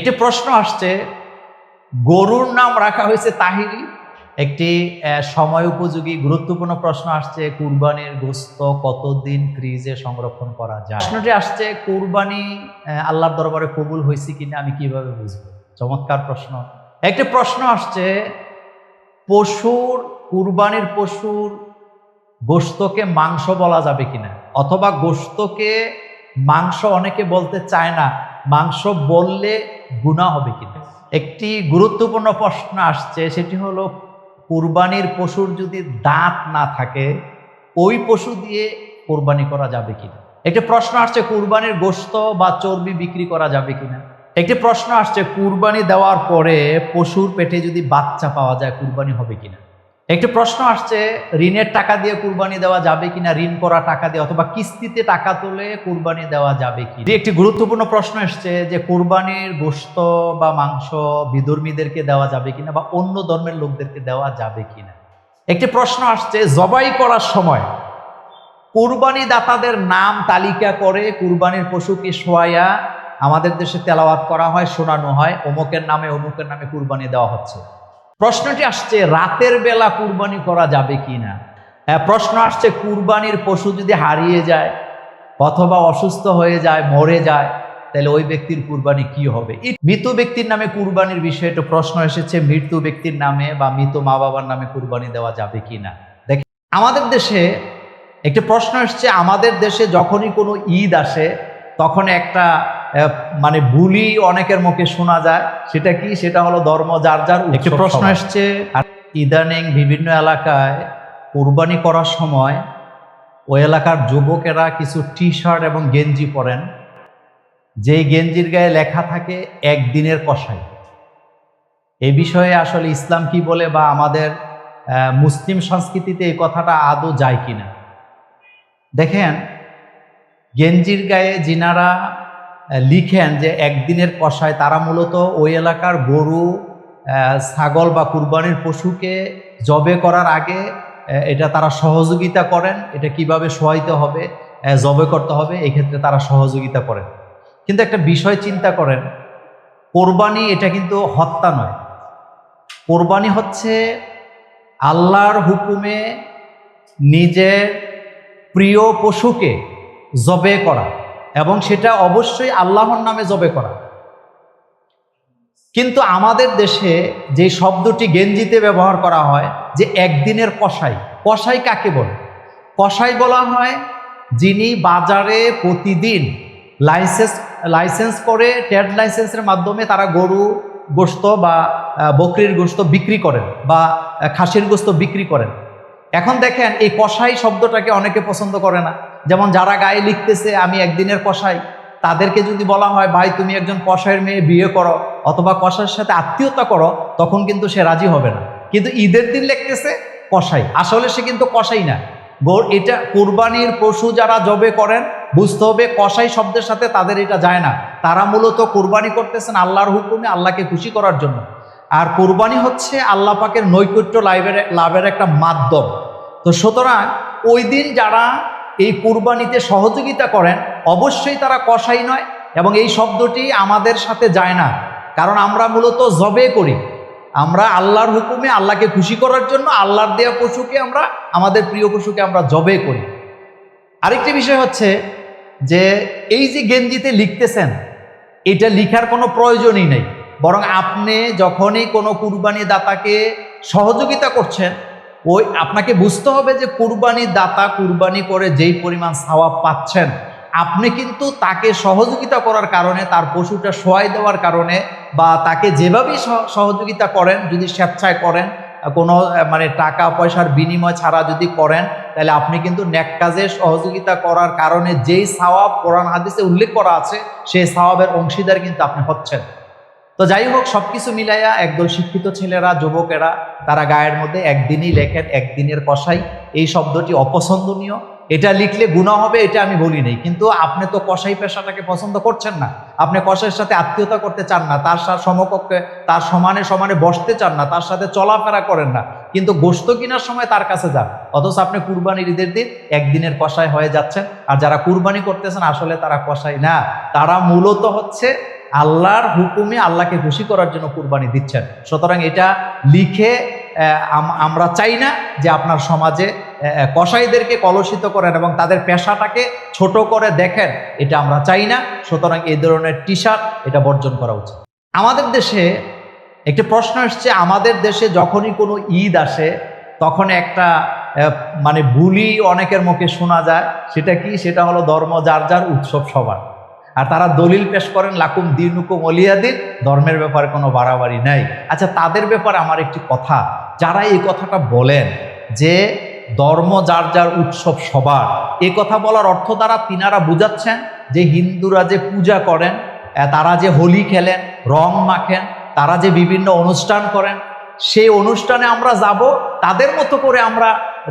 একটি প্রশ্ন আসছে, গরুর নাম রাখা হয়েছে তাহিরি। একটি সময় উপযোগী গুরুত্বপূর্ণ প্রশ্ন আসছে, কুরবানির গোশত কতদিন ফ্রিজে সংরক্ষণ করা যায়? প্রশ্নটি আসছে, কুরবানি আল্লাহর দরবারে কবুল হয়েছে কিনা আমি কিভাবে বুঝবো? চমৎকার প্রশ্ন। একটি প্রশ্ন আসছে, কুরবানির পশুর গোশতকে মাংস বলা যাবে কিনা, অথবা গোশতকে মাংস অনেকে বলতে চায় না, মাংস বললে গুনাহ হবে কিনা। একটি গুরুত্বপূর্ণ প্রশ্ন আসছে, সেটি হলো কুরবানির পশুর যদি দাঁত না থাকে ওই পশু দিয়ে কুরবানি করা যাবে কিনা। একটি প্রশ্ন আসছে, কুরবানির গোশত বা চর্বি বিক্রি করা যাবে কিনা। একটি প্রশ্ন আসছে, কুরবানি দেওয়ার পরে পশুর পেটে যদি বাচ্চা পাওয়া যায় কুরবানি হবে কিনা। একটি প্রশ্ন আসছে, ঋণের টাকা দিয়ে কুরবানি দেওয়া যাবে কিনা, ঋণ করা টাকা দিয়ে অথবা কিস্তিতে টাকা তুলে কুরবানি দেওয়া যাবে কি। একটি গুরুত্বপূর্ণ প্রশ্ন এসছে যে কুরবানির গোশত বা মাংস বিধর্মীদেরকে দেওয়া যাবে কিনা বা অন্য ধর্মের লোকদেরকে দেওয়া যাবে কিনা। একটি প্রশ্ন আসছে, জবাই করার সময় কুরবানি দাতাদের নাম তালিকা করে কুরবানির পশুকে শোয়াইয়া আমাদের দেশে তেলাওয়াত করা হয়, শোনানো হয়, অমুকের নামে কুরবানি দেওয়া হচ্ছে। প্রশ্নটি আসছে, রাতের বেলা কুরবানি করা যাবে কিনা। প্রশ্ন আসছে, কুরবানির পশু যদি হারিয়ে যায় অথবা অসুস্থ হয়ে যায়, মরে যায়, তাহলে ওই ব্যক্তির কুরবানি কি হবে। মৃত ব্যক্তির নামে কুরবানির বিষয়ে একটা প্রশ্ন এসেছে, মৃত্যু ব্যক্তির নামে বা মৃত মা বাবার নামে কুরবানি দেওয়া যাবে কিনা। দেখেন, আমাদের দেশে একটা প্রশ্ন এসছে, আমাদের দেশে যখনই কোনো ঈদ আসে তখন একটা বুলি অনেকের মুখে শোনা যায়, সেটা কি, সেটা হলো ধর্ম যার যার। একটি প্রশ্ন এসছে, ইদানিং বিভিন্ন এলাকায় কুরবানি করার সময় ওই এলাকার যুবকেরা কিছু টি শার্ট এবং গেঞ্জি পরেন, যেই গেঞ্জির গায়ে লেখা থাকে একদিনের কসাই। এই বিষয়ে আসলে ইসলাম কি বলে বা আমাদের মুসলিম সংস্কৃতিতে এই কথাটা আদৌ যায় কিনা। দেখেন, গেঞ্জির গায়ে যিনারা লিখেন যে একদিনের কসাই, তারা মূলত ওই এলাকার গরু, ছাগল বা কুরবানির পশুকে জবে করার আগে এটা তারা সহযোগিতা করেন, এটা কিভাবে শোয়াইতে হবে, জবে করতে হবে, এক্ষেত্রে তারা সহযোগিতা করেন। কিন্তু একটা বিষয় চিন্তা করেন, কোরবানি এটা কিন্তু হত্যা নয়। কোরবানি হচ্ছে আল্লাহর হুকুমে নিজের প্রিয় পশুকে জবে করা, এবং সেটা অবশ্যই আল্লাহর নামে জবে করা। কিন্তু আমাদের দেশে যে শব্দটি গেঞ্জিতে ব্যবহার করা হয় যে একদিনের কসাই, কসাই কাকে বলে? কসাই বলা হয় যিনি বাজারে প্রতিদিন লাইসেন্স করে, ট্রেড লাইসেন্সের মাধ্যমে তারা গরু গোশত বা বকরির গোশত বিক্রি করেন বা খাসির গোশত বিক্রি করেন। এখন দেখেন, এই কসাই শব্দটাকে অনেকে পছন্দ করে না। যেমন যারা গায়ে লিখতেছে আমি একদিনের কসাই, তাদেরকে যদি বলা হয় ভাই তুমি একজন কসাইয়ের মেয়ে বিয়ে করো অথবা কসাইয়ের সাথে আত্মীয়তা করো, তখন কিন্তু সে রাজি হবে না। কিন্তু ঈদের দিন লিখতেছে কসাই, আসলে সে কিন্তু কসাই না। এটা কুরবানির পশু যারা জবে করেন, বুঝতে হবে কসাই শব্দের সাথে তাদের এটা যায় না। তারা মূলত কুরবানি করতেছেন আল্লাহর হুকুমে, আল্লাহকে খুশি করার জন্য। আর কুরবানি হচ্ছে আল্লাহ পাকের নৈকট্য লাভের একটা মাধ্যম। তো সুতরাং ওই দিন যারা এই কুরবানিতে সহযোগিতা করেন অবশ্যই তারা কসাই নয়, এবং এই শব্দটি আমাদের সাথে যায় না। কারণ আমরা মূলত জবে করি, আমরা আল্লাহর হুকুমে আল্লাহকে খুশি করার জন্য আল্লাহর দেয়া পশুকে আমরা, আমাদের প্রিয় পশুকে আমরা জবে করি। আরেকটি বিষয় হচ্ছে যে এই যে গেঞ্জিতে লিখতেছেন, এটা লিখার কোনো প্রয়োজনই নেই, বরং আপনি যখনই কোনো কুরবানি দাতাকে সহযোগিতা করছেন, ওই আপনাকে বুঝতে হবে যে কুরবানি দাতা কুরবানি করে যেই পরিমাণ সওয়াব পাচ্ছেন, আপনি কিন্তু তাকে সহযোগিতা করার কারণে, তার পশুটা শোয়াই দেওয়ার কারণে বা তাকে যেভাবেই সহযোগিতা করেন, যদি স্বেচ্ছায় করেন, কোনো টাকা পয়সার বিনিময় ছাড়া যদি করেন, তাহলে আপনি কিন্তু নেক কাজে সহযোগিতা করার কারণে যেই সওয়াব কোরআন হাদিসে উল্লেখ করা আছে, সেই সওয়াবের অংশীদার কিন্তু আপনি হচ্ছেন। তো যাই হোক, সবকিছু মিলাইয়া একদল শিক্ষিত ছেলেরা, যুবকেরা, তারা গায়ের মধ্যে একদিনই লেখেন একদিনের কসাই। এই শব্দটি অপছন্দনীয়, এটা লিখলে গুনাহ হবে এটা আমি বলি নাই। কিন্তু আপনি তো কসাই পেশাটাকে পছন্দ করছেন না, আপনি কসাইয়ের সাথে আত্মীয়তা করতে চান না, তার সাথে সমকক্ষে তার সমানে বসতে চান না, তার সাথে চলাফেরা করেন না, কিন্তু গোশত কেনার সময় তার কাছে যান। অথচ আপনি কুরবানির ঈদের দিন একদিনের কসাই হয়ে যাচ্ছেন। আর যারা কুরবানি করতেছেন আসলে তারা কসাই না, তারা মূলত হচ্ছে আল্লাহর হুকুমে আল্লাহকে খুশি করার জন্য কুরবানি দিচ্ছেন। সুতরাং এটা লিখে আমরা চাই না যে আপনার সমাজে কসাইদেরকে কলুষিত করেন এবং তাদের পেশাটাকে ছোট করে দেখেন, এটা আমরা চাই না। সুতরাং এই ধরনের টি শার্ট এটা বর্জন করা উচিত। আমাদের দেশে একটি প্রশ্ন এসছে, আমাদের দেশে যখনই কোনো ঈদ আসে তখন একটা মানে বুলি অনেকের মুখে শোনা যায়, সেটা কি? সেটা হলো ধর্ম যার যার, উৎসব সবার। আর তারা দলিল পেশ করেন লাকুম দিনুকুম ওলিয়া দিন, ধর্মের ব্যাপারে কোনো বাড়াবাড়ি নাই। আচ্ছা, তাদের ব্যাপারে আমার একটি কথা, যারা এই কথাটা বলেন যে ধর্ম যার যার, উৎসব সবার, এই কথা বলার অর্থ দ্বারা তিনারা বুঝাচ্ছেন যে হিন্দুরা যে পূজা করেন, তারা যে হোলি খেলেন, রং মাখেন, তারা যে বিভিন্ন অনুষ্ঠান করেন, সেই অনুষ্ঠানে আমরা যাব, তাদের মতো করে আমরা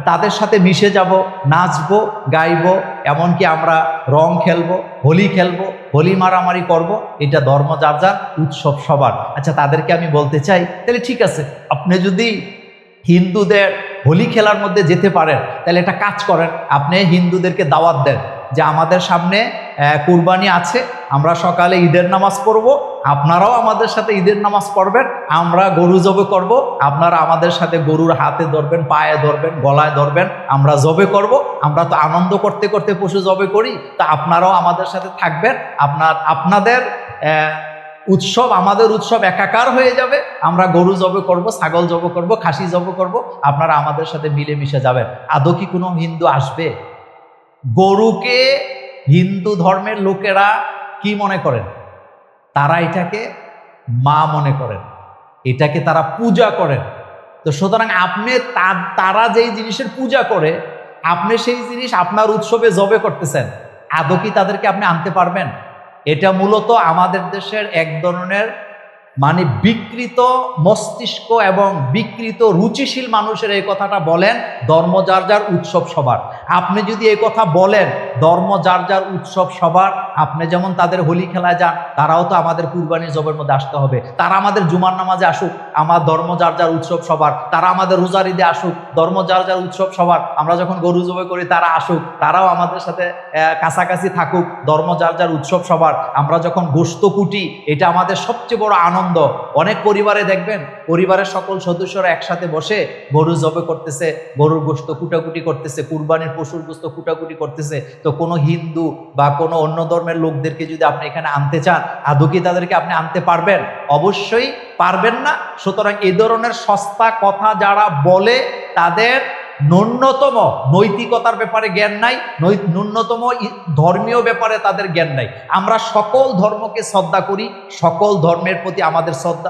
তাদের সাথে মিশে যাব, নাচবো, গাইবো, এমনকি আমরা রং খেলবো, হোলি খেলবো, হোলি মারামারি করব, এটা ধর্ম যার যার, উৎসব সবার। আচ্ছা, তাদেরকে আমি বলতে চাই, তাহলে ঠিক আছে, আপনি যদি হিন্দুদের হোলি খেলার মধ্যে যেতে পারেন, তাহলে একটা কাজ করেন, আপনি হিন্দুদেরকে দাওয়াত দেন যে আমাদের সামনে কুরবানি আছে, আমরা সকালে ঈদের নামাজ পড়ব, আপনারাও আমাদের সাথে ঈদের নামাজ পড়বেন, আমরা গরু জবে করব, আপনারা আমাদের সাথে গরুর হাতে ধরবেন, পায়ে ধরবেন, গলায় ধরবেন, আমরা জবে করব। আমরা তো আনন্দ করতে করতে পশু জবে করি, তা আপনারাও আমাদের সাথে থাকবেন, আপনাদের উৎসব আমাদের উৎসব একাকার হয়ে যাবে, আমরা গরু জবে করব, ছাগল জবে করব, খাসি জবে করব, আপনারা আমাদের সাথে মিলেমিশে যাবেন। আদৌ কি কোনো হিন্দু আসবে? গরুকে হিন্দু ধর্মের লোকেরা কি মনে করেন? তারা এটাকে মা মনে করেন, এটাকে তারা পূজা করেন। তো সুতরাং আপনি তারা যেই জিনিসের পূজা করে, আপনি সেই জিনিস আপনার উৎসবে জবে করতেছেন, আদৌ কি তাদেরকে আপনি আনতে পারবেন? এটা মূলত আমাদের দেশের এক ধরনের মানে বিকৃত মস্তিষ্ক এবং বিকৃত রুচিশীল মানুষের এই কথাটা বলেন, ধর্ম যার যার, উৎসব সবার। আপনি যদি এই কথা বলেন ধর্ম যার যার, উৎসব সবার, আপনি যেমন তাদের হোলি খেলায় যান, তারাও তো আমাদের কুরবানির জবের মধ্যে আসতে হবে। তারা আমাদের জুমার নামাজে আসুক, আমার ধর্ম যার যার, উৎসব সবার। তারা আমাদের রোজার ঈদে আসুক, ধর্ম যার যার, উৎসব সবার। আমরা যখন গরু জবে করি তারা আসুক, তারাও আমাদের সাথে কাছাকাছি থাকুক, ধর্ম যার যার, উৎসব সবার। আমরা যখন গোশত কুটি, এটা আমাদের সবচেয়ে বড় আনন্দ। অনেক পরিবারে দেখবেন, পরিবারের সকল সদস্যরা একসাথে বসে গরু জবে করতেছে, গরুর গোশত কুটাকুটি করতেছে, কুরবানির পশুর গোশত কুটাকুটি করতেছে। তো কোনো হিন্দু বা কোনো অন্য ধর্মের লোকদেরকে যদি আপনি এখানে আনতে চান, আদৌ কি তাদেরকে আপনি আনতে পারবেন? অবশ্যই পারবেন না। সুতরাং এই ধরনের সস্তা কথা যারা বলে, তাদের ন্যূনতম নৈতিকতার ব্যাপারে জ্ঞান নাই, ন্যূনতম ধর্মীয় ব্যাপারে তাদের জ্ঞান নাই। আমরা সকল ধর্মকে শ্রদ্ধা করি, সকল ধর্মের প্রতি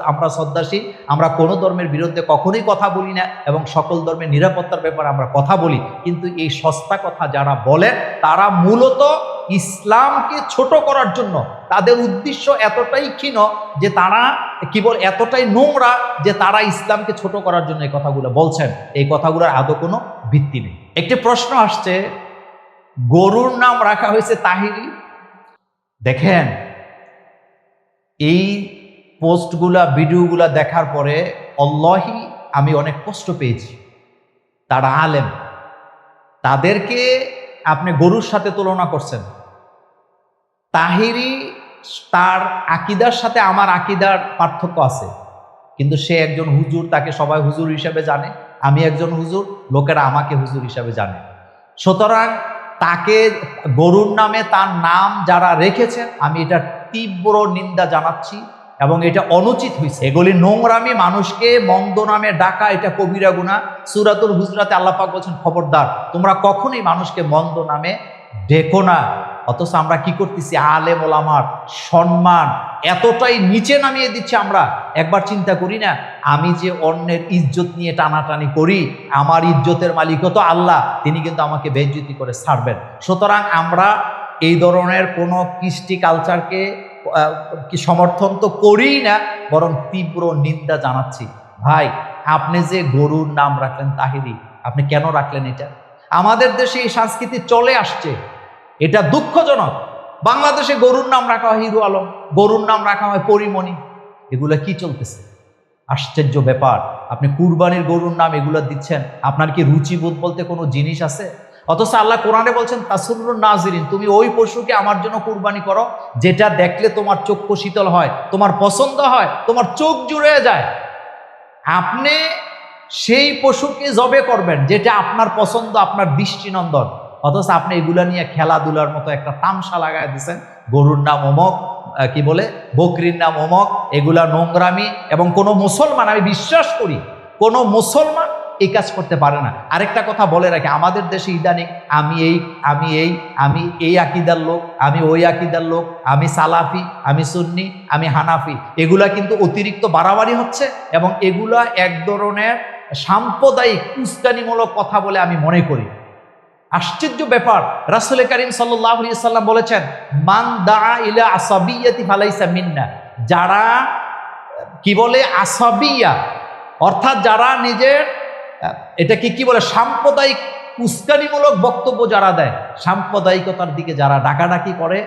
আমরা শ্রদ্ধাশীল, আমরা কোনো ধর্মের বিরুদ্ধে কখনোই কথা বলি না এবং সকল ধর্মের নিরাপত্তার ব্যাপারে আমরা কথা বলি। কিন্তু এই সস্তা কথা যারা বলেন, তারা মূলত ইসলামকে ছোট করার জন্য, তাদের উদ্দেশ্য এতটাই ক্ষীণ যে তারা এতটাই নোংরা যে তারা ইসলামকে ছোট করার জন্য এই কথাগুলো বলছেন। এই কথাগুলোর আদৌ কোনো ভিত্তি নেই। একটি প্রশ্ন আসছে, গরুর নাম রাখা হয়েছে তাহিরি। দেখেন, এই পোস্টগুলা, ভিডিওগুলা দেখার পরে আল্লাহি আমি অনেক কষ্ট পেয়েছি। তারা আলেম, তাদেরকে আপনি গরুর সাথে তুলনা করছেন। তাহিরি, তার আকিদার সাথে আমার আকিদার পার্থক্য আছে, কিন্তু সে একজন হুজুর, তাকে সবাই হুজুর হিসাবে জানে। আমি একজন হুজুর, লোকেরা আমাকে হুজুর হিসাবে জানে। সুতরাং তাকে গরুর নামে তার নাম যারা রেখেছেন, আমি এটা তীব্র নিন্দা জানাচ্ছি এবং এটা অনুচিত হয়েছে। এগুলি নোংরামি, মানুষকে মন্দ নামে ডাকা, এটা কবিরা গুনাহ। সূরাতুল হুজরাতে আল্লাহ পাক বলছেন, খবরদার তোমরা কখনোই মানুষকে মন্দ নামে ডেকো না। অথচ আমরা কি করতেছি? আলেম ওলামার সম্মান এতটাই নিচে নামিয়ে দিচ্ছি। আমরা একবার চিন্তা করি না, আমি যে অন্যের ইজ্জত নিয়ে টানাটানি করি, আমার ইজ্জতের মালিকও তো আল্লাহ, তিনি কিন্তু আমাকে বেইজ্জতি করে ছাড়বেন। সুতরাং আমরা এই ধরনের কোনো কৃষ্টি কালচারকে সমর্থন তো করিই না, বরং তীব্র নিন্দা জানাচ্ছি। ভাই, আপনি যে গরুর নাম রাখলেন তাহিরি, আপনি কেন রাখলেন? এটা আমাদের দেশে এই সংস্কৃতি চলে আসছে, এটা দুঃখজনক। বাংলাদেশে গরুর নাম রাখা হয় হিরো আলম, গরুর নাম রাখা হয় পরিমণি। এগুলা কি চলতেছে? আশ্চর্য ব্যাপার। আপনি কুরবানির গরুর নাম এগুলো দিচ্ছেন, আপনার কি রুচিবোধ বলতে কোনো জিনিস আছে? অথচ আল্লাহ কোরআনে বলছেন তাসুরুন নাজিরিন, তুমি ওই পশুকে আমার জন্য কুরবানি করো যেটা দেখলে তোমার চক্ষু শীতল হয়, তোমার পছন্দ হয়, তোমার চোখ জুড়ে যায়। আপনি সেই পশুকে জবে করবেন যেটা আপনার পছন্দ, আপনার দৃষ্টিনন্দন, অথচ আপনি এগুলা নিয়ে খেলাধুলার মতো একটা তামসা লাগায় দিচ্ছেন। গরুর নাম অমক, কি বলে বকরির নাম অমক, এগুলা নোংরামি। এবং কোনো মুসলমান, আমি বিশ্বাস করি কোনো মুসলমান এই কাজ করতে পারে না। আরেকটা কথা বলে রাখি, আমাদের দেশে ইদানিং আমি এই আকিদার লোক, আমি ওই আকিদার লোক, আমি সালাফি, আমি সুন্নি, আমি হানাফি, এগুলা কিন্তু অতিরিক্ত বাড়াবাড়ি হচ্ছে এবং এগুলা এক ধরনের সাম্প্রদায়িক উস্কানিমূলক কথা বলে আমি মনে করি। আশ্চর্য ব্যাপার, রাসূল করিম সাল্লাল্লাহু আলাইহি সাল্লাম বলেছেন, মান দাআ ইলা আসাবিয়্যাতি ফালাইসা মিন্না, যারা কি বলে আসাবিয়া, অর্থাৎ যারা নিজের এটাকে কি বলে সাম্প্রদায়িক উস্কানিমূলক বক্তব্য যারা দেয়, সাম্প্রদায়িকতার দিকে যারা ডাকাডাকি করে,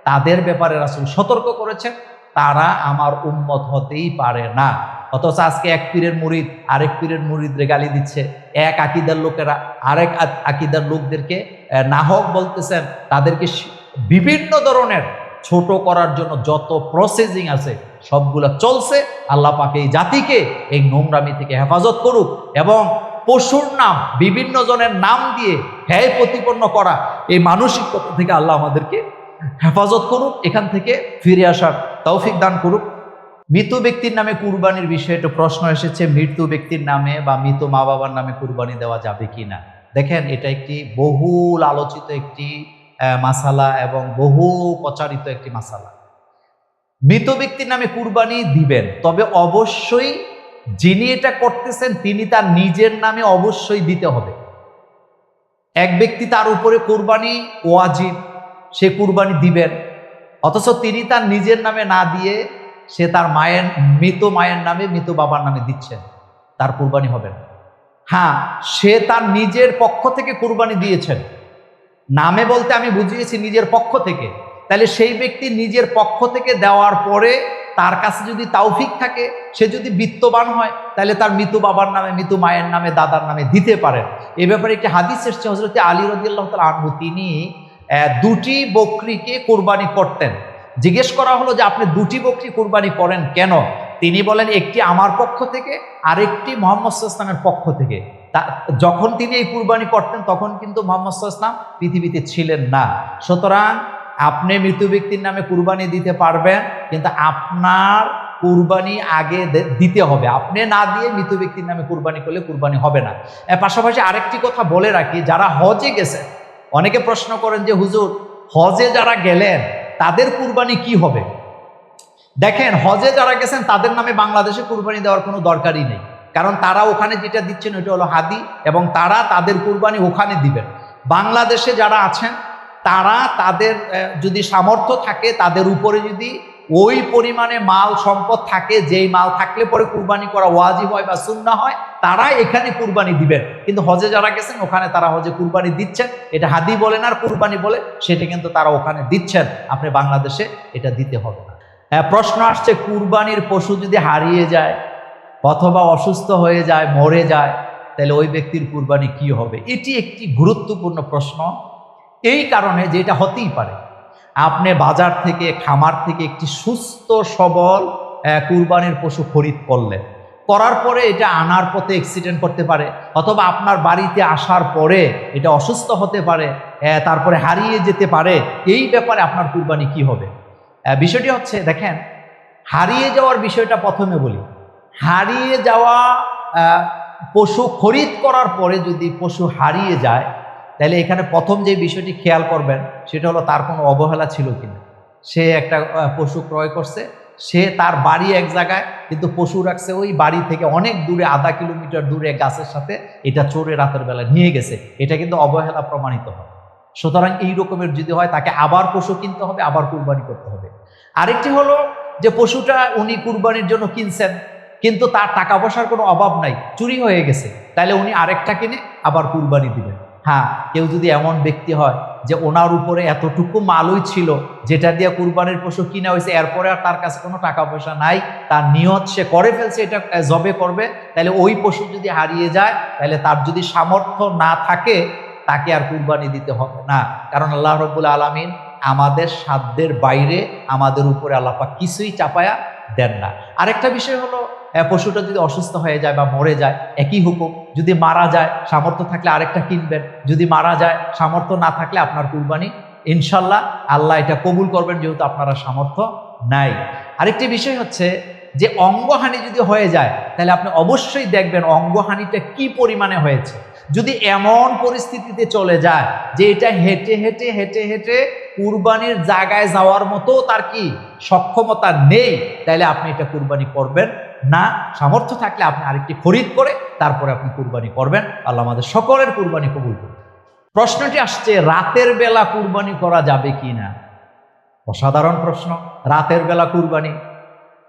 তাদের ব্যাপারে রাসূল সতর্ক করেছেন, তারা আমার উম্মত হতেই পারে না। অথচ আজকে এক পীরের মুরিদ আরেক পীরের মুরিদরে গালি দিচ্ছে, এক আকিদার লোকেরা আরেক আকিদার লোকদেরকে নাহক বলতেছেন, তাদেরকে বিভিন্ন ধরনের ছোট করার জন্য যত প্রসেসিং আছে সবগুলা চলছে। আল্লাহ পাক এই জাতিকে এই নোংরামি থেকে হেফাজত করুক এবং পশুর নাম, বিভিন্ন জনের নাম দিয়ে হ্যায় প্রতিপন্ন করা এই মানসিকতা থেকে আল্লাহ আমাদেরকে হেফাজত করুক, এখান থেকে ফিরে আসার তৌফিক দান করুক। মৃত ব্যক্তির নামে কুরবানির বিষয়ে একটু প্রশ্ন এসেছে, মৃত্যু ব্যক্তির নামে বা মৃত মা বাবার নামে কুরবানি দেওয়া যাবে কি না। দেখেন, এটা একটি বহুল আলোচিত একটি মাসালা এবং বহু প্রচারিত একটি মাসালা। মৃত ব্যক্তির নামে কুরবানি দিবেন, তবে অবশ্যই যিনি এটা করতেছেন তিনি তার নিজের নামে অবশ্যই দিতে হবে। এক ব্যক্তি তার উপরে কুরবানি ওয়াজিব, সে কুরবানি দিবেন, অথচ তিনি তার নিজের নামে না দিয়ে সে তার মৃত মায়ের নামে, মৃত বাবার নামে দিচ্ছেন, তার কুরবানি হবে না। হ্যাঁ, সে তার নিজের পক্ষ থেকে কুরবানি দিয়েছেন, নামে বলতে আমি বুঝিয়েছি নিজের পক্ষ থেকে। তাহলে সেই ব্যক্তি নিজের পক্ষ থেকে দেওয়ার পরে তার কাছে যদি তৌফিক থাকে, সে যদি বিত্তবান হয়, তাহলে তার মৃত বাবার নামে, মৃত মায়ের নামে, দাদার নামে দিতে পারেন। এ ব্যাপারে একটি হাদিস এসেছে, হযরত আলী রাদিয়াল্লাহু তাআলা আনহু তিনি দুটি বকরিকে কুরবানি করতেন। জিজ্ঞেস করা হলো যে আপনি দুটি বকরি কুরবানি করেন কেন? তিনি বলেন, একটি আমার পক্ষ থেকে, আরেকটি মুহাম্মদ সাল্লাল্লাহু আলাইহি ওয়াসাল্লামের পক্ষ থেকে। যখন তিনি এই কুরবানি করতেন তখন কিন্তু মুহাম্মদ সাল্লাল্লাহু আলাইহি ওয়াসাল্লাম পৃথিবীতে ছিলেন না। সুতরাং আপনি মৃত ব্যক্তির নামে কুরবানি দিতে পারবেন, কিন্তু আপনার কুরবানি আগে দিতে হবে। আপনি না দিয়ে মৃত ব্যক্তির নামে কুরবানি করলে কুরবানি হবে না। পাশাপাশি আরেকটি কথা বলে রাখি, যারা হজে গেছেন, অনেকে প্রশ্ন করেন যে হুজুর, হজে যারা গেলেন তাদের কুরবানি কি হবে? দেখেন, হজে যারা গেছেন তাদের নামে বাংলাদেশে কুরবানি দেওয়ার কোনো দরকারই নেই, কারণ তারা ওখানে যেটা দিচ্ছেন ওইটা হলো হাদি, এবং তারা তাদের কুরবানি ওখানে দিবেন। বাংলাদেশে যারা আছেন তারা তাদের যদি সামর্থ্য থাকে, তাদের উপরে যদি ওই পরিমাণে মাল সম্পদ থাকে, যেই মাল থাকলে পরে কুরবানি করা ওয়াজিব হয় বা সুন্নাহ হয়, তারা এখানে কুরবানি দিবেন। কিন্তু হজে যারা গেছেন ওখানে তারা হজে কুরবানি দিচ্ছেন, এটা হাদি বলেন আর কুরবানি বলে, সেটা কিন্তু তারা ওখানে দিচ্ছেন, আপনি বাংলাদেশে এটা দিতে হবে না। প্রশ্ন আসছে, কুরবানির পশু যদি হারিয়ে যায় অথবা অসুস্থ হয়ে যায়, মরে যায়, তাহলে ওই ব্যক্তির কুরবানি কি হবে? এটি একটি গুরুত্বপূর্ণ প্রশ্ন, এই কারণে যে এটা হতেই পারে আপনি বাজার থেকে, খামার থেকে একটি সুস্থ সবল কুরবানির পশু খরিদ করলেন, করার পরে এটা আনার পথে অ্যাক্সিডেন্ট করতে পারে, অথবা আপনার বাড়িতে আসার পরে এটা অসুস্থ হতে পারে, তারপরে হারিয়ে যেতে পারে। এই ব্যাপারে আপনার কুরবানি কি হবে? বিষয়টি হচ্ছে, দেখেন, হারিয়ে যাওয়ার বিষয়টা প্রথমে বলি। হারিয়ে যাওয়া পশু খরিদ করার পরে যদি পশু হারিয়ে যায়, তাহলে এখানে প্রথম যে বিষয়টি খেয়াল করবেন সেটা হলো তার কোনো অবহেলা ছিল কিনা। সে একটা পশু ক্রয় করছে, সে তার বাড়ি এক জায়গায়, কিন্তু পশু রাখছে ওই বাড়ি থেকে অনেক দূরে, আধা কিলোমিটার দূরে গাছের সাথে, এটা চোরে রাতের বেলা নিয়ে গেছে, এটা কিন্তু অবহেলা প্রমাণিত হয়। সুতরাং এই রকমের যদি হয়, তাকে আবার পশু কিনতে হবে, আবার কুরবানি করতে হবে। আরেকটি হলো যে পশুটা উনি কুরবানির জন্য কিনছেন, কিন্তু তার টাকা পয়সার কোনো অভাব নাই, চুরি হয়ে গেছে, তাহলে উনি আরেকটা কিনে আবার কুরবানি দিবেন। হ্যাঁ, কেউ যদি এমন ব্যক্তি হয় যে ওনার উপরে এতটুকু মালই ছিল যেটা দিয়ে কুরবানির পশু কিনা হয়েছে, এরপরে আর তার কাছে কোনো টাকা পয়সা নাই, তার নিয়ত সে করে ফেলছে এটা জবে করবে, তাহলে ওই পশু যদি হারিয়ে যায়, তাহলে তার যদি সামর্থ্য না থাকে, তাকে আর কুরবানি দিতে হবে না, কারণ আল্লাহ রাব্বুল আলামিন আমাদের সাধ্যের বাইরে আমাদের উপরে আল্লাহ পাক কিছুই চাপায়া দেন না। আরেকটা বিষয় হলো, পশুটা যদি অসুস্থ হয়ে যায় বা মরে যায় একই হুকুম, যদি মারা যায় সামর্থ্য থাকলে আরেকটা কিনবেন, যদি মারা যায় সামর্থ্য না থাকলে আপনার কুরবানি ইনশাল্লাহ আল্লাহ এটা কবুল করবেন, যেহেতু আপনারা সামর্থ্য নাই। আরেকটি বিষয় হচ্ছে যে অঙ্গহানি যদি হয়ে যায় তাহলে আপনি অবশ্যই দেখবেন অঙ্গহানিটা কি পরিমাণে হয়েছে। যদি এমন পরিস্থিতিতে চলে যায় যে এটা হেঁটে হেঁটে হেঁটে হেঁটে কুরবানির জায়গায় যাওয়ার মতো তার কি সক্ষমতা নেই, তাহলে আপনি এটা কুরবানি করবেন না। সামর্থ্য থাকলে আপনি আরেকটি খরিদ করে তারপরে আপনি কুরবানি করবেন। আল্লাহ আমাদের সকলের কুরবানি কবুল করুন। প্রশ্নটি আসছে, রাতের বেলা কুরবানি করা যাবে কি না? অসাধারণ প্রশ্ন। রাতের বেলা কুরবানি,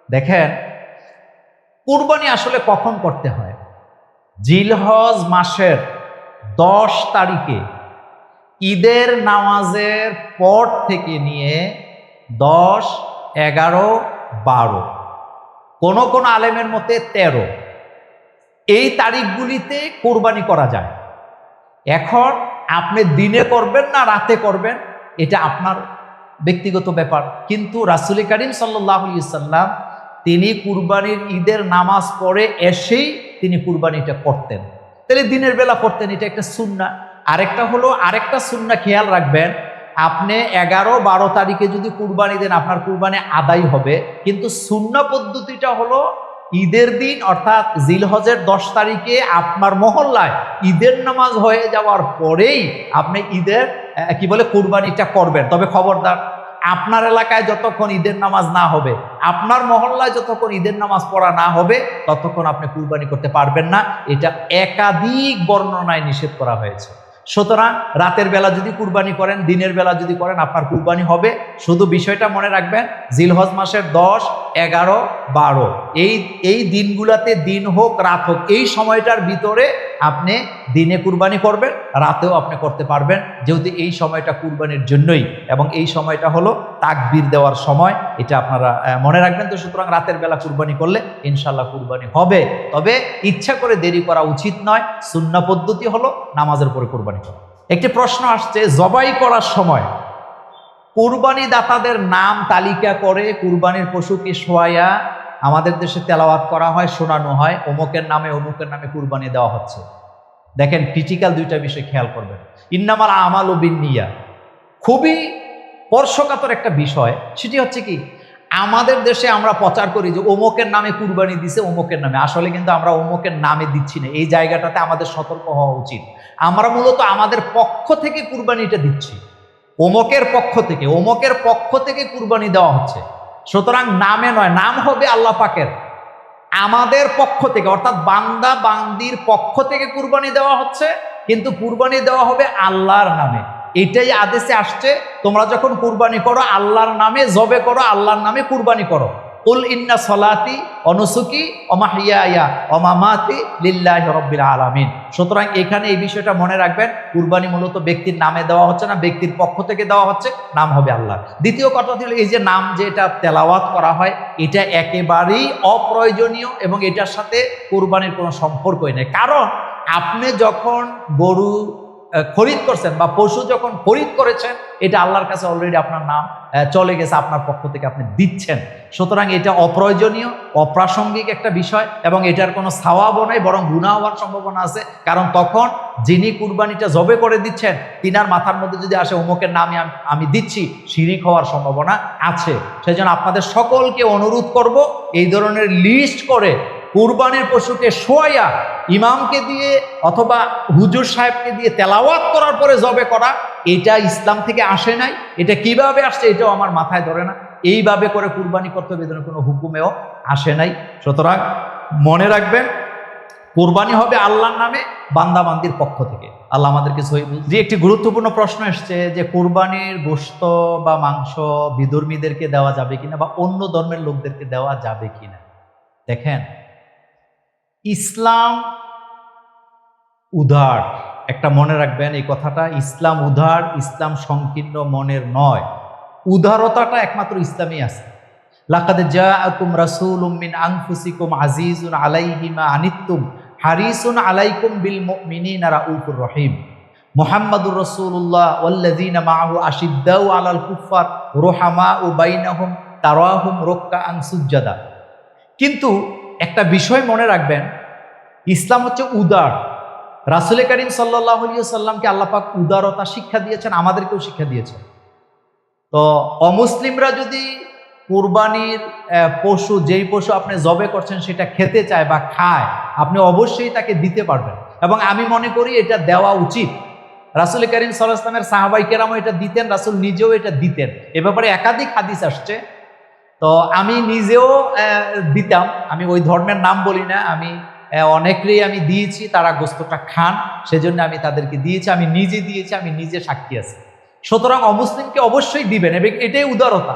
দেখেন কুরবানি আসলে কখন করতে হয়? জিলহজ মাসের 10 তারিখে ঈদের নামাজের পর থেকে নিয়ে 10, 11, 12, কোন কোন আলেমের মতে 13, এই তারিখগুলিতে কোরবানি করা যায়। এখন আপনি দিনে করবেন না রাতে করবেন এটা আপনার ব্যক্তিগত ব্যাপার, কিন্তু রাসূল করিম সাল্লাল্লাহু আলাইহি ওয়াসাল্লাম তিনি কুরবানির ঈদের নামাজ পড়ে এসেই তিনি কুরবানিটা করতেন, তাহলে দিনের বেলা করতেন, এটা একটা সুন্নাহ। আরেকটা হলো, আরেকটা সুন্নাহ খেয়াল রাখবেন, আপনি 11, 12 তারিখে যদি কুরবানি দেন আপনার কুরবানি আদায় হবে, কিন্তু সুন্নাহ পদ্ধতিটা হলো ঈদের দিন অর্থাৎ জিলহজের 10 তারিখে আপনার মহল্লায় ঈদের নামাজ হয়ে যাওয়ার পরেই আপনি ঈদের কি বলে কুরবানিটা করবেন। তবে খবরদার, আপনার এলাকায় যতক্ষণ ঈদের নামাজ না হবে, আপনার মহল্লায় যতক্ষণ ঈদের নামাজ পড়া না হবে ততক্ষণ আপনি কুরবানি করতে পারবেন না। এটা একাধিক বর্ণনায় নিষেধ করা হয়েছে। সুতরাং রাতের বেলা যদি কুরবানি করেন, দিনের বেলা যদি করেন আপনার কুরবানি হবে। শুধু বিষয়টা মনে রাখবেন, জিলহজ মাসের 10, 11, 12 এই দিনগুলোতে, দিন হোক রাত হোক, এই সময়টার ভিতরে আপনি দিনে কুরবানি করবেন, রাতেও আপনি করতে পারবেন, যেহেতু এই সময়টা কুরবানির জন্যই, এবং এই সময়টা হলো তাকবীর দেওয়ার সময়, এটা আপনারা মনে রাখবেন। তো সুতরাং রাতের বেলা কুরবানি করলে ইনশাল্লাহ কুরবানি হবে, তবে ইচ্ছা করে দেরি করা উচিত নয়। সুন্নাহ পদ্ধতি হলো নামাজের পরে কুরবানি করা। একটি প্রশ্ন আসছে, জবাই করার সময় কুরবানি দাতাদের নাম তালিকা করে কুরবানির পশুকে শোয়াইয়া আমাদের দেশে তেলাওয়াত করা হয়, শোনানো হয়, অমুকের নামে অমুকের নামে কুরবানি দেওয়া হচ্ছে। দেখেন ক্রিটিক্যাল দুইটা বিষয় খেয়াল করবেন। ইন্নামাল আমালু বিন্নিয়াত, খুবই স্পর্শকাতর একটা বিষয়। সেটি হচ্ছে কি, আমাদের দেশে আমরা প্রচার করি যে অমুকের নামে কুরবানি দিছে, অমুকের নামে, আসলে কিন্তু আমরা অমুকের নামে দিচ্ছি না। এই জায়গাটাতে আমাদের সতর্ক হওয়া উচিত। আমরা মূলত আমাদের পক্ষ থেকে কুরবানিটা দিচ্ছি, অমুকের পক্ষ থেকে কুরবানি দেওয়া হচ্ছে। সুতরাং নামে নয়, নাম হবে আল্লাহ পাকের, আমাদের পক্ষ থেকে অর্থাৎ বান্দা বান্দির পক্ষ থেকে কুরবানি দেওয়া হচ্ছে, কিন্তু কুরবানি দেওয়া হবে আল্লাহর নামে। এটাই আদেশে আসছে, তোমরা যখন কুরবানি করো আল্লাহর নামে জবে করো, আল্লাহর নামে কুরবানি করো। কুল ইন্না সলাতি ওয়া নুসুকি ওয়া মাহইয়ায়া ওয়া মামাতি লিল্লাহি রাব্বিল আলামিন। সুতরাং এখানে এই বিষয়টা মনে রাখবেন, কুরবানি মূলত ব্যক্তির নামে দেওয়া হচ্ছে না, ব্যক্তির পক্ষ থেকে দেওয়া হচ্ছে, নাম হবে আল্লাহ। দ্বিতীয় কথা হলো, এই যে নাম যেটা তেলাওয়াত করা হয় এটা একেবারেই অপ্রয়োজনীয় এবং এটার সাথে কুরবানির কোনো সম্পর্কই নেই। কারণ আপনি যখন গরু খরিদ করছেন বা পশু যখন খরিদ করেছেন, এটা আল্লাহর কাছে অলরেডি আপনার নাম চলে গেছে, আপনার পক্ষ থেকে আপনি দিচ্ছেন। সুতরাং এটা অপ্রয়োজনীয়, অপ্রাসঙ্গিক একটা বিষয়, এবং এটার কোনো সওয়াবও নাই, বরং গুনাহ হওয়ার সম্ভাবনা আছে। কারণ তখন যিনি কুরবানিটা জবে করে দিচ্ছেন তিনার মাথার মধ্যে যদি আসে অমুকের নামে আমি দিচ্ছি, শিরিক হওয়ার সম্ভাবনা আছে। সেই জন্য আপনাদের সকলকে অনুরোধ করব, এই ধরনের লিস্ট করে কুরবানির পশুকে শোয়াইয়া ইমামকে দিয়ে অথবা হুজুর সাহেবকে দিয়ে তেলাওয়াত করার পরে জবে করা, এটা ইসলাম থেকে আসে নাই। এটা কিভাবে আসছে এটাও আমার মাথায় ধরে না। এইভাবে করে কুরবানি করতে হবে এদের কোনো হুকুমেও আসে নাই। সুতরাং মনে রাখবেন, কুরবানি হবে আল্লাহর নামে, বান্দাবান্দির পক্ষ থেকে। আল্লাহ আমাদেরকে সহি বুঝ। যে একটি গুরুত্বপূর্ণ প্রশ্ন এসছে যে কুরবানির গোশত বা মাংস বিধর্মীদেরকে দেওয়া যাবে কিনা বা অন্য ধর্মের লোকদেরকে দেওয়া যাবে কিনা। দেখেন, ইসলাম উদার, একটা মনে রাখবেন এই কথাটা, ইসলাম উদার, ইসলাম সংকীর্ণ মনের নয়। উদারতাটা একমাত্র ইসলামই আছে। লাকাদ জাআকুম রাসূলুম মিন আনফুসিকুম আজিজুন আলাইহি মা আনিতুম হারিসুন আলাইকুম বিল মুমিনিনা রাউফুর রহিম। মুহাম্মাদুর রাসূলুল্লাহ ওয়াল্লাযীনা মাআহু আশিদ্দাউ আলাল কুফফার রুহামাউ বাইনাহুম তারাহুম রুকআন সুজ্জাদা। কিন্তু একটা বিষয় মনে রাখবেন, ইসলাম হচ্ছে উদার। রাসূল করিম সাল্লাল্লাহু আলাইহি ওয়াসাল্লামকে আল্লাহ পাক উদারতা শিক্ষা দিয়েছেন, আমাদেরকেও শিক্ষা দিয়েছেন। তো অমুসলিমরা যদি কুরবানির পশু, যেই পশু আপনি জবে করছেন সেটা খেতে চায় বা খায়, আপনি অবশ্যই তাকে দিতে পারবেন, এবং আমি মনে করি এটা দেওয়া উচিত। রাসূল করিম সাল্লাল্লাহু আলাইহি ওয়াসাল্লামের সাহাবায়ে কেরামও এটা দিতেন, রাসূল নিজেও এটা দিতেন। এ ব্যাপারে একাধিক হাদিস আসছে। তো আমি নিজেও দিতাম, আমি ওই ধর্মের নাম বলি না, আমি অনেকেরই আমি দিয়েছি, তারা গোস্তটা খান, সেজন্য আমি তাদেরকে দিয়েছি, আমি নিজে দিয়েছি, আমি নিজে সাক্ষী আছি। সুতরাং অমুসলিমকে অবশ্যই দিবেন, এবং এটাই উদারতা।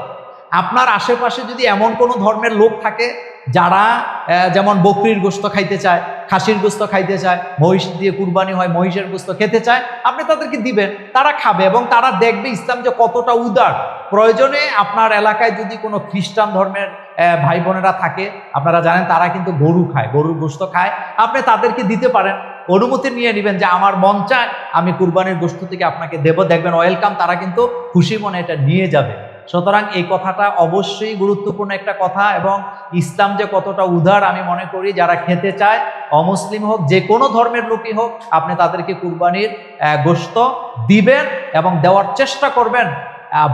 আপনার আশেপাশে যদি এমন কোনো ধর্মের লোক থাকে যারা যেমন বকরির গোস্ত খাইতে চায়, খাসির গোস্ত খাইতে চায়, মহিষ দিয়ে কুরবানি হয়, মহিষের গোস্ত খেতে চায়, আপনি তাদেরকে দিবেন, তারা খাবে এবং তারা দেখবে ইসলাম যে কতটা উদার। প্রয়োজনে আপনার এলাকায় যদি কোনো খ্রিস্টান ধর্মের ভাই বোনেরা থাকে, আপনারা জানেন তারা কিন্তু গরু খায়, গরুর গোস্ত খায়, আপনি তাদেরকে দিতে পারেন, অনুমতি নিয়ে নেবেন যে আমার মন চায় আমি কুরবানির গোস্ত থেকে আপনাকে দেব, দেখবেন ওয়েলকাম, তারা কিন্তু খুশি মনে এটা নিয়ে যাবে। সুতরাং এই কথাটা অবশ্যই গুরুত্বপূর্ণ একটা কথা, এবং ইসলাম যে কতটা উদার আমি মনে করি। যারা খেতে চায়, অমুসলিম হোক, যে কোনো ধর্মের লোকই হোক, আপনি তাদেরকে কুরবানির গোশত দিবেন এবং দেওয়ার চেষ্টা করবেন,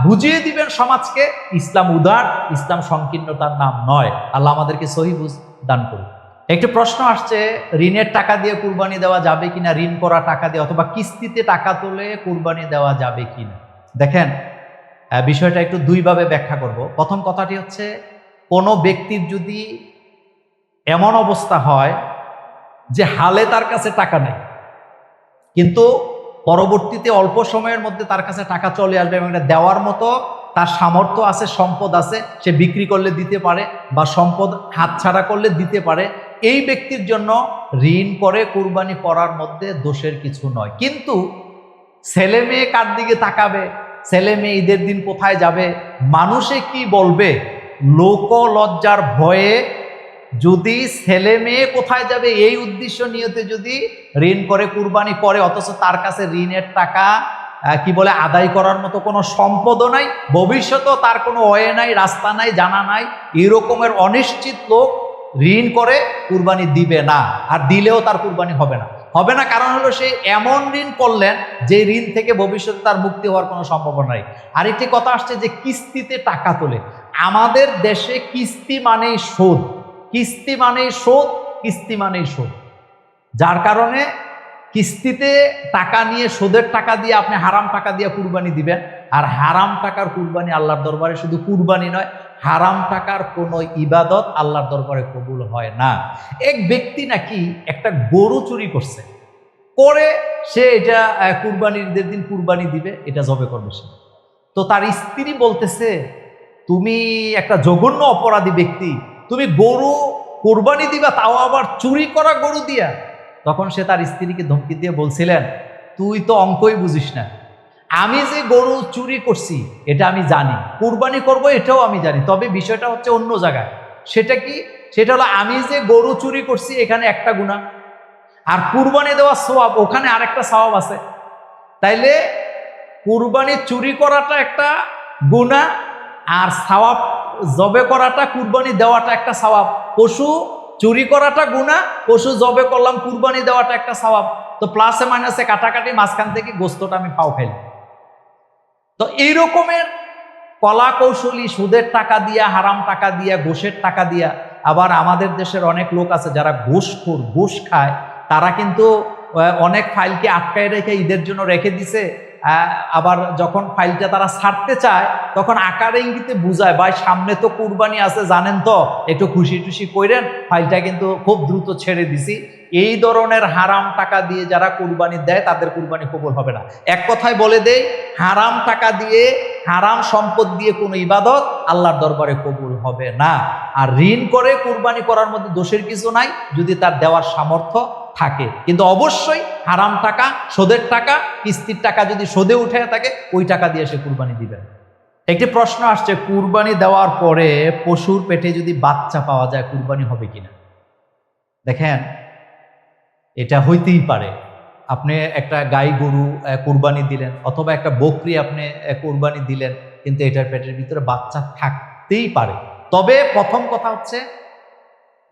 বুঝিয়ে দিবেন সমাজকে ইসলাম উদার, ইসলাম সংকীর্ণতার নাম নয়। আল্লাহ আমাদেরকে সহি বুঝ দান করুন। একটি প্রশ্ন আসছে, ঋণের টাকা দিয়ে কুরবানি দেওয়া যাবে কিনা, ঋণ করা টাকা দিয়ে অথবা কিস্তিতে টাকা তুলে কুরবানি দেওয়া যাবে কিনা। দেখেন, বিষয়টা একটু দুইভাবে ব্যাখ্যা করব। প্রথম কথাটি হচ্ছে, কোনো ব্যক্তির যদি এমন অবস্থা হয় যে হালে তার কাছে টাকা নেই, কিন্তু পরবর্তীতে অল্প সময়ের মধ্যে তার কাছে টাকা চলে আসবে এবং এটা দেওয়ার মতো তার সামর্থ্য আছে, সম্পদ আছে, সে বিক্রি করলে দিতে পারে বা সম্পদ হাতছাড়া করলে দিতে পারে, এই ব্যক্তির জন্য ঋণ করে কুরবানি করার মধ্যে দোষের কিছু নয়। কিন্তু ছেলে মেয়ে কার দিকে তাকাবে, ছেলে মেয়ে ঈদের দিন কোথায় যাবে, মানুষে কি বলবে, লোক লজ্জার ভয়ে যদি ছেলে মেয়ে কোথায় যাবে এই উদ্দেশ্য নিয়েতে যদি ঋণ করে কুরবানি করে, অথচ তার কাছে ঋণের টাকা আদায় করার মতো কোনো সম্পদও নাই, ভবিষ্যতেও তার কোনো ওয়ে নাই, রাস্তা নাই, জানা নাই, এরকমের অনিশ্চিত লোক ঋণ করে কুরবানি দিবে না, আর দিলেও তার কুরবানি হবে না। কারণ হলো সে এমন ঋণ করলেন যে ঋণ থেকে ভবিষ্যতে তার মুক্তি হওয়ার কোনো সম্ভাবনা নাই। আরেকটি কথা আসছে যে কিস্তিতে টাকা তোলে। আমাদের দেশে কিস্তি মানেই সুদ, কিস্তি মানেই সুদ, কিস্তি মানেই সুদ। যার কারণে কিস্তিতে টাকা নিয়ে, সুদের টাকা দিয়ে আপনি হারাম টাকা দিয়ে কুরবানি দিবেন, আর হারাম টাকার কুরবানি আল্লাহর দরবারে শুধু কুরবানি নয়, হারাম টাকার কোনো ইবাদত আল্লাহর দরবারে কবুল হয় না। এক ব্যক্তি নাকি একটা গরু চুরি করছে, করে সে এটা কুরবানির ঈদের দিন কুরবানি দিবে, এটা জবে করবে সে। তো তার স্ত্রী বলতেছে, তুমি একটা জঘন্য অপরাধী ব্যক্তি, তুমি গরু কুরবানি দিবা, তাও আবার চুরি করা গরু দিয়া। তখন সে তার স্ত্রীকে ধমকি দিয়ে বলছিলেন, তুই তো অঙ্কই বুঝিস না, আমি যে গরু চুরি করছি এটা আমি জানি, কুরবানি করব এটাও আমি জানি, তবে বিষয়টা হচ্ছে অন্য জায়গায়। সেটা কি? সেটা হলো, আমি যে গরু চুরি করছি এখানে একটা গুনাহ, আর কুরবানি দেওয়ার সওয়াব ওখানে আরেকটা সওয়াব আছে। তাইলে কুরবানি চুরি করাটা একটা গুনাহ, আর সওয়াব জবে করাটা, কুরবানি দেওয়াটা একটা সওয়াব। পশু চুরি করাটা গুনাহ, পশু জবে করলাম, কুরবানি দেওয়াটা একটা সওয়াব। তো প্লাসে মাইনাসে কাটাকাটি, মাঝখান থেকে গোস্তটা আমি পাও খাইলাম। তো এই রকমের কলা কৌশলী, সুদের টাকা দিয়া, হারাম টাকা দিয়া, ঘুষের টাকা দিয়া। আবার আমাদের দেশের অনেক লোক আছে যারা ঘুষখোর, ঘুষ খায়, তারা কিন্তু অনেক ফাইলকে আটকায় রেখে ঈদের জন্য রেখে দিছে। আবার যখন ফাইলটা তারা ছাড়তে চায়, তখন আকার ইঙ্গিতে বুঝায়, ভাই সামনে তো কুরবানি আছে, জানেন তো, একটু খুশি টুসি কইরেন, ফাইলটা কিন্তু খুব দ্রুত ছেড়ে দিছি। এই ধরনের হারাম টাকা দিয়ে যারা কুরবানি দেয়, তাদের কুরবানি কবুল হবে না। এক কথায় বলে দেই, হারাম টাকা দিয়ে, হারাম সম্পদ দিয়ে কোনো ইবাদত আল্লাহর দরবারে কবুল হবে না। আর ঋণ করে কুরবানি করার মধ্যে দোষের কিছু নাই, যদি তার দেওয়ার সামর্থ্য থাকে। কিন্তু অবশ্যই হারাম টাকা, সুদের টাকা, কিস্তির টাকা যদি সুদে উঠে থাকে, ওই টাকা দিয়ে সে কুরবানি দিবেন। একটি প্রশ্ন আসছে, কুরবানি দেওয়ার পরে পশুর পেটে যদি বাচ্চা পাওয়া যায়, কুরবানি হবে কিনা। দেখেন, এটা হইতেই পারে, আপনি একটা গাই গরু কুরবানি দিলেন অথবা একটা বকরি আপনি কুরবানি দিলেন, কিন্তু এটার পেটের ভিতরে বাচ্চা থাকতেই পারে। তবে প্রথম কথা হচ্ছে,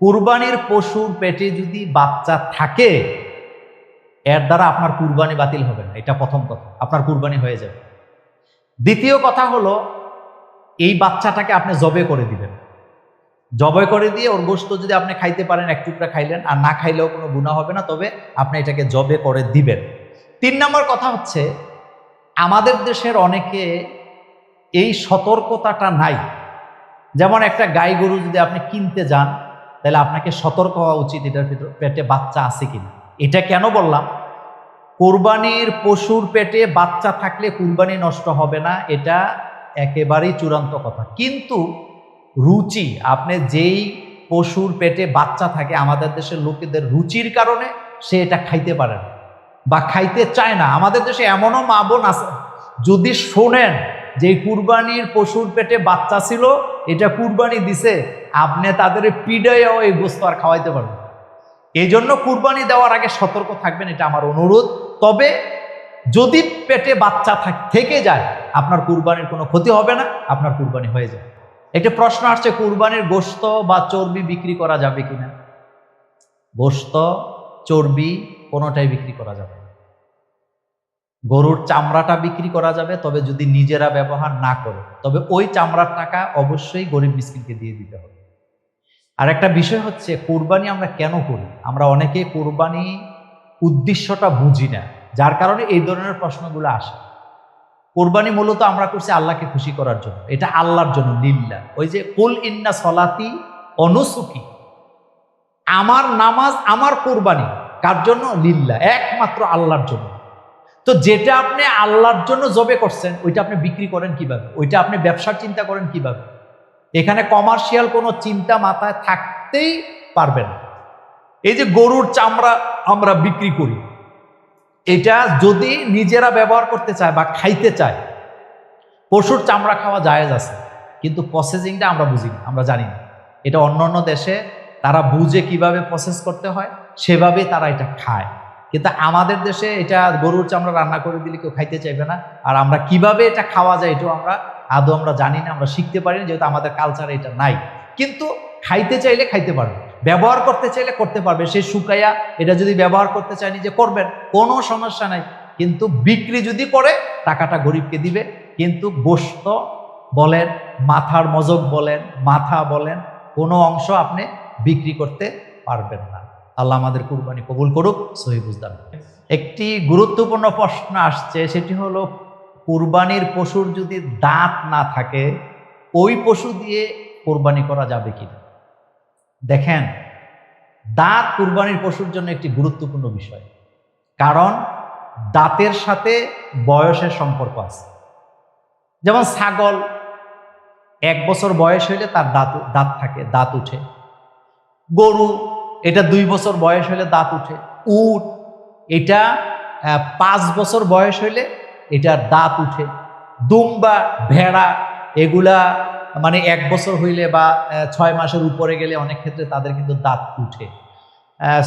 কুরবানির পশুর পেটে যদি বাচ্চা থাকে, এর দ্বারা আপনার কুরবানি বাতিল হবে না, এটা প্রথম কথা, আপনার কুরবানি হয়ে যাবে। দ্বিতীয় কথা হলো, এই বাচ্চাটাকে আপনি জবে করে দিবেন। জবে করে দিয়ে ওর গোশত যদি আপনি খাইতে পারেন, এক টুকরা খাইলেন, আর না খাইলেও কোনো গুনাহ হবে না, তবে আপনি এটাকে জবে করে দিবেন। 3 নম্বর কথা হচ্ছে, আমাদের দেশের অনেকে এই সতর্কতাটা নাই। যেমন একটা গাই গরু যদি আপনি কিনতে যান, তাহলে আপনাকে সতর্ক হওয়া উচিত এটার ভিতর পেটে বাচ্চা আছে কিনা। এটা কেন বললাম? কুরবানির পশুর পেটে বাচ্চা থাকলে কুরবানি নষ্ট হবে না, এটা একেবারেই চূড়ান্ত কথা। কিন্তু রুচি, আপনি যেই পশুর পেটে বাচ্চা থাকে, আমাদের দেশের লোকেদের রুচির কারণে সে এটা খাইতে পারে না বা খাইতে চায় না। আমাদের দেশে এমনও মা বোন আছে, যদি শোনেন যে কুরবানির পশুর পেটে বাচ্চা ছিল, এটা কুরবানি দিছে, আপনি তাদের পিডাইয়াও এই গোস্ত আর খাওয়াইতে পারবেন। এই জন্য কুরবানি দেওয়ার আগে সতর্ক থাকবেন, এটা আমার অনুরোধ। তবে যদি পেটে বাচ্চা থেকে যায়, আপনার কুরবানির কোনো ক্ষতি হবে না, আপনার কুরবানি হয়ে যায়। একটা প্রশ্ন আসছে, কুরবানির গোশত বা চর্বি বিক্রি করা যাবে কিনা? গোশত, চর্বি কোনোটাই বিক্রি করা যাবে না। গরুর চামড়াটা বিক্রি করা যাবে, তবে যদি নিজেরা ব্যবহার না করে, তবে ওই চামড়ার টাকা অবশ্যই গরিব মিসকিনকে দিয়ে দিতে হবে। আর একটা বিষয় হচ্ছে, কুরবানি আমরা কেন করি? আমরা অনেকে কুরবানি উদ্দেশ্যটা বুঝি না, যার কারণে এই ধরনের প্রশ্নগুলো আসে। কুরবানি মূলত আমরা করছি আল্লাহকে খুশি করার জন্য, এটা আল্লাহর জন্য, লিল্লাহ। ওই যে কুল ইন্না সলাতি অনুসুকি, আমার নামাজ, আমার কুরবানি কার জন্য? লিল্লাহ, একমাত্র আল্লাহর জন্য। তো যেটা আপনি আল্লাহর জন্য জবে করছেন, ওইটা আপনি বিক্রি করেন কিভাবে? ওইটা আপনি ব্যবসার চিন্তা করেন কিভাবে? এখানে কমার্শিয়াল কোনো চিন্তা মাথায় থাকতেই পারবে না। এই যে গরুর চামড়া আমরা বিক্রি করি, এটা যদি নিজেরা ব্যবহার করতে চায় বা খাইতে চায়, পশুর চামড়া খাওয়া জায়েজ আছে, কিন্তু প্রসেসিংটা আমরা বুঝি না, আমরা জানি না। এটা অন্য দেশে তারা বুঝে কিভাবে প্রসেস করতে হয়, সেভাবে তারা এটা খায়। কিন্তু আমাদের দেশে এটা গরুর চামড়া রান্না করে দিলে কেউ খাইতে চাইবে না। আর আমরা কিভাবে এটা খাওয়া যায়, এটাও আমরা জানি না, আমরা শিখতে পারি না, যেহেতু আমাদের কালচারে এটা নাই। কিন্তু খাইতে চাইলে খাইতে পারবে, ব্যবহার করতে চাইলে করতে পারবে। সে শুকাইয়া এটা যদি ব্যবহার করতে চায় নিজে করবেন, কোনো সমস্যা নাই। কিন্তু বিক্রি যদি করে, টাকাটা গরিবকে দিবে। কিন্তু গোশত বলেন, মাথার মজক বলেন, মাথা বলেন, কোনো অংশ আপনি বিক্রি করতে পারবেন না। আল্লাহ আমাদের কুরবানি কবুল করুক, সহি বুঝদান। একটি গুরুত্বপূর্ণ প্রশ্ন আসছে, সেটি হলো, কুরবানির পশুর যদি দাঁত না থাকে, ওই পশু দিয়ে কুরবানি করা যাবে কিনা? দেখেন, দাঁত কুরবানির পশুর জন্য একটি গুরুত্বপূর্ণ বিষয়, কারণ দাঁতের সাথে বয়সের সম্পর্ক আছে। যেমন ছাগল 1 বছর বয়স হইলে তার দাঁত থাকে, দাঁত উঠে। গরু, এটা 2 বছর বয়স হইলে দাঁত উঠে। উট, এটা 5 বছর বয়স হইলে এটার দাঁত উঠে। দুম্বা, ভেড়া, এগুলা মানে 1 বছর হইলে বা 6 মাসের উপরে গেলে অনেক ক্ষেত্রে তাদের কিন্তু দাঁত উঠে।